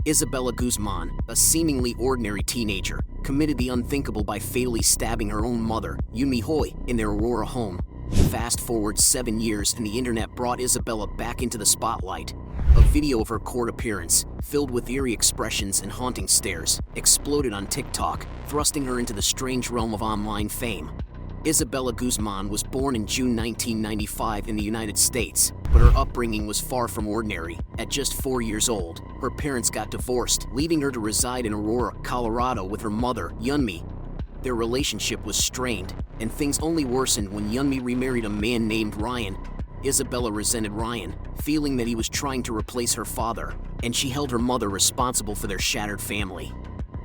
Isabella Guzman, a seemingly ordinary teenager, committed the unthinkable by fatally stabbing her own mother, Yunmi Hoi, in their Aurora home. Fast forward 7 years and the internet brought Isabella back into the spotlight. A video of her court appearance, filled with eerie expressions and haunting stares, exploded on TikTok, thrusting her into the strange realm of online fame. Isabella Guzman was born in June 1995 in the United States, but her upbringing was far from ordinary. At just 4 years old, her parents got divorced, leaving her to reside in Aurora, Colorado with her mother, Yunmi. Their relationship was strained, and things only worsened when Yunmi remarried a man named Ryan. Isabella resented Ryan, feeling that he was trying to replace her father, and she held her mother responsible for their shattered family.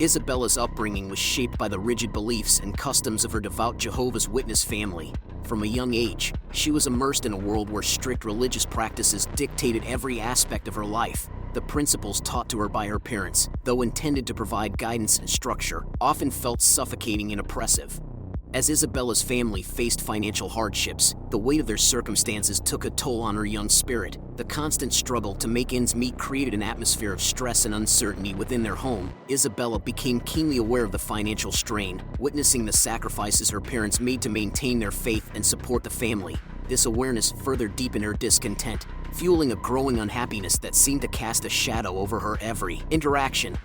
Isabella's upbringing was shaped by the rigid beliefs and customs of her devout Jehovah's Witness family. From a young age, she was immersed in a world where strict religious practices dictated every aspect of her life. The principles taught to her by her parents, though intended to provide guidance and structure, often felt suffocating and oppressive. As Isabella's family faced financial hardships, the weight of their circumstances took a toll on her young spirit. The constant struggle to make ends meet created an atmosphere of stress and uncertainty within their home. Isabella became keenly aware of the financial strain, witnessing the sacrifices her parents made to maintain their faith and support the family. This awareness further deepened her discontent, fueling a growing unhappiness that seemed to cast a shadow over her every interaction.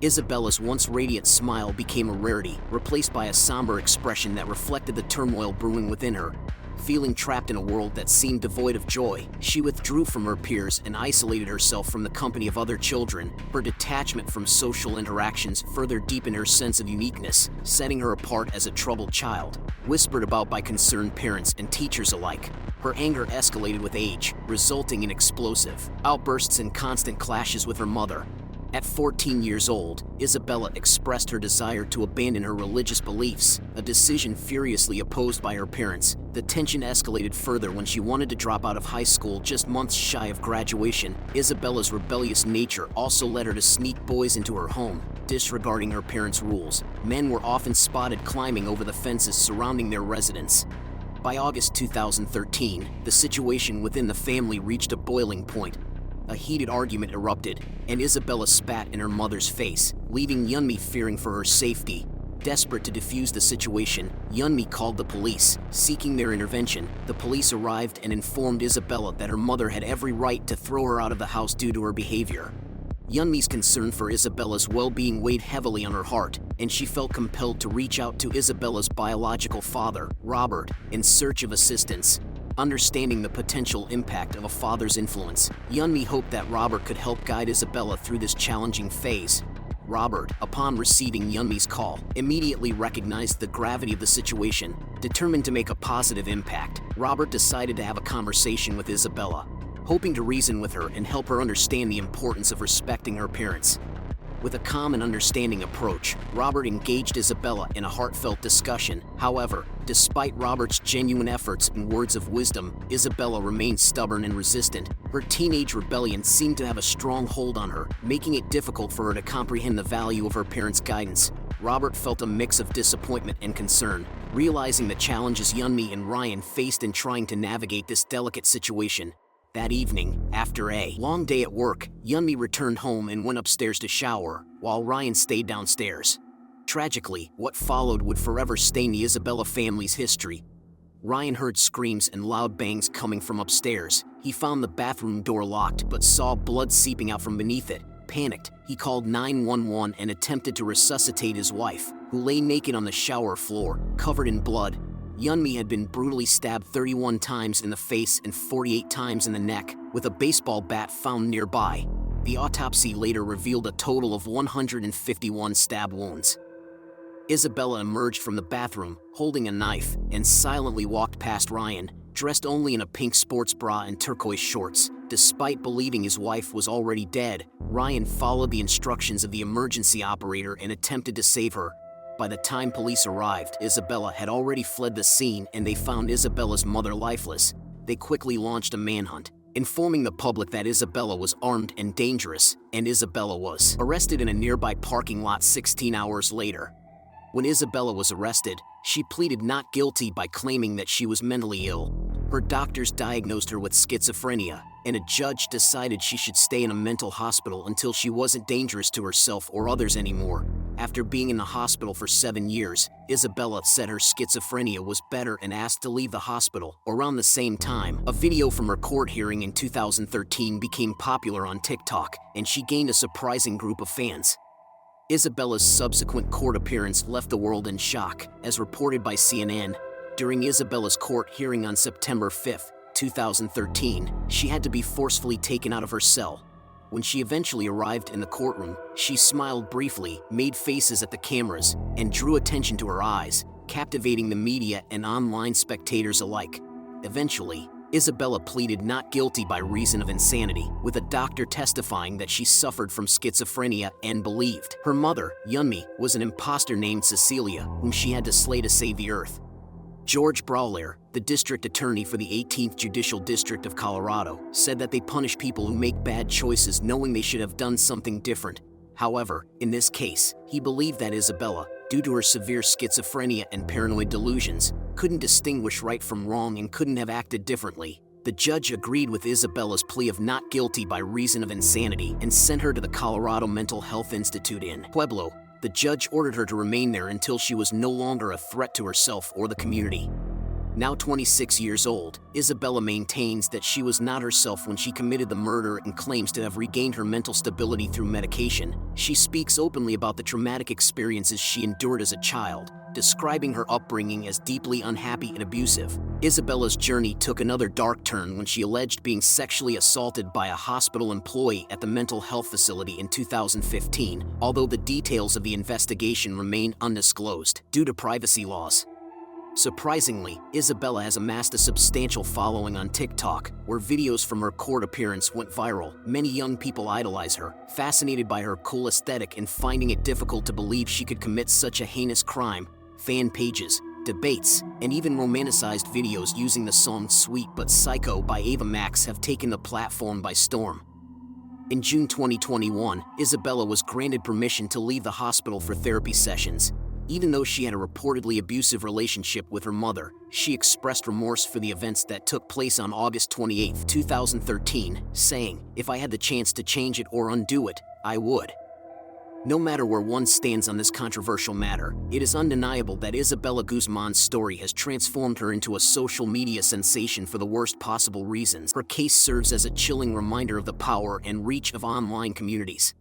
Isabella's once radiant smile became a rarity, replaced by a somber expression that reflected the turmoil brewing within her. Feeling trapped in a world that seemed devoid of joy, she withdrew from her peers and isolated herself from the company of other children. Her detachment from social interactions further deepened her sense of uniqueness, setting her apart as a troubled child. Whispered about by concerned parents and teachers alike, her anger escalated with age, resulting in explosive outbursts and constant clashes with her mother. At 14 years old, Isabella expressed her desire to abandon her religious beliefs, a decision furiously opposed by her parents. The tension escalated further when she wanted to drop out of high school just months shy of graduation. Isabella's rebellious nature also led her to sneak boys into her home, disregarding her parents' rules. Men were often spotted climbing over the fences surrounding their residence. By August 2013, the situation within the family reached a boiling point. A heated argument erupted, and Isabella spat in her mother's face, leaving Yunmi fearing for her safety. Desperate to defuse the situation, Yunmi called the police, seeking their intervention. The police arrived and informed Isabella that her mother had every right to throw her out of the house due to her behavior. Yunmi's concern for Isabella's well-being weighed heavily on her heart, and she felt compelled to reach out to Isabella's biological father, Robert, in search of assistance. Understanding the potential impact of a father's influence, Yunmi hoped that Robert could help guide Isabella through this challenging phase. Robert, upon receiving Yunmi's call, immediately recognized the gravity of the situation. Determined to make a positive impact, Robert decided to have a conversation with Isabella, hoping to reason with her and help her understand the importance of respecting her parents. With a calm and understanding approach, Robert engaged Isabella in a heartfelt discussion. However, despite Robert's genuine efforts and words of wisdom, Isabella remained stubborn and resistant. Her teenage rebellion seemed to have a strong hold on her, making it difficult for her to comprehend the value of her parents' guidance. Robert felt a mix of disappointment and concern, realizing the challenges Yunmi and Ryan faced in trying to navigate this delicate situation. That evening, after a long day at work, Yunmi returned home and went upstairs to shower, while Ryan stayed downstairs. Tragically, what followed would forever stain the Isabella family's history. Ryan heard screams and loud bangs coming from upstairs. He found the bathroom door locked but saw blood seeping out from beneath it. Panicked, he called 911 and attempted to resuscitate his wife, who lay naked on the shower floor, covered in blood. Yunmi had been brutally stabbed 31 times in the face and 48 times in the neck, with a baseball bat found nearby. The autopsy later revealed a total of 151 stab wounds. Isabella emerged from the bathroom, holding a knife, and silently walked past Ryan, dressed only in a pink sports bra and turquoise shorts. Despite believing his wife was already dead, Ryan followed the instructions of the emergency operator and attempted to save her. By the time police arrived, Isabella had already fled the scene and they found Isabella's mother lifeless. They quickly launched a manhunt, informing the public that Isabella was armed and dangerous, and Isabella was arrested in a nearby parking lot 16 hours later. When Isabella was arrested, she pleaded not guilty by claiming that she was mentally ill. Her doctors diagnosed her with schizophrenia, and a judge decided she should stay in a mental hospital until she wasn't dangerous to herself or others anymore. After being in the hospital for 7 years, Isabella said her schizophrenia was better and asked to leave the hospital. Around the same time, a video from her court hearing in 2013 became popular on TikTok, and she gained a surprising group of fans. Isabella's subsequent court appearance left the world in shock, as reported by CNN. During Isabella's court hearing on September 5, 2013, she had to be forcefully taken out of her cell. When she eventually arrived in the courtroom, she smiled briefly, made faces at the cameras, and drew attention to her eyes, captivating the media and online spectators alike. Eventually, Isabella pleaded not guilty by reason of insanity, with a doctor testifying that she suffered from schizophrenia and believed her mother, Yunmi, was an imposter named Cecilia, whom she had to slay to save the earth. George Brawler, the district attorney for the 18th Judicial District of Colorado, said that they punish people who make bad choices knowing they should have done something different. However, in this case, he believed that Isabella, due to her severe schizophrenia and paranoid delusions, couldn't distinguish right from wrong and couldn't have acted differently. The judge agreed with Isabella's plea of not guilty by reason of insanity and sent her to the Colorado Mental Health Institute in Pueblo. The judge ordered her to remain there until she was no longer a threat to herself or the community. Now 26 years old, Isabella maintains that she was not herself when she committed the murder and claims to have regained her mental stability through medication. She speaks openly about the traumatic experiences she endured as a child, describing her upbringing as deeply unhappy and abusive. Isabella's journey took another dark turn when she alleged being sexually assaulted by a hospital employee at the mental health facility in 2015, although the details of the investigation remain undisclosed due to privacy laws. Surprisingly, Isabella has amassed a substantial following on TikTok, where videos from her court appearance went viral. Many young people idolize her, fascinated by her cool aesthetic and finding it difficult to believe she could commit such a heinous crime. Fan pages, debates, and even romanticized videos using the song Sweet But Psycho by Ava Max have taken the platform by storm. In June 2021, Isabella was granted permission to leave the hospital for therapy sessions. Even though she had a reportedly abusive relationship with her mother, she expressed remorse for the events that took place on August 28, 2013, saying, "If I had the chance to change it or undo it, I would." No matter where one stands on this controversial matter, it is undeniable that Isabella Guzman's story has transformed her into a social media sensation for the worst possible reasons. Her case serves as a chilling reminder of the power and reach of online communities.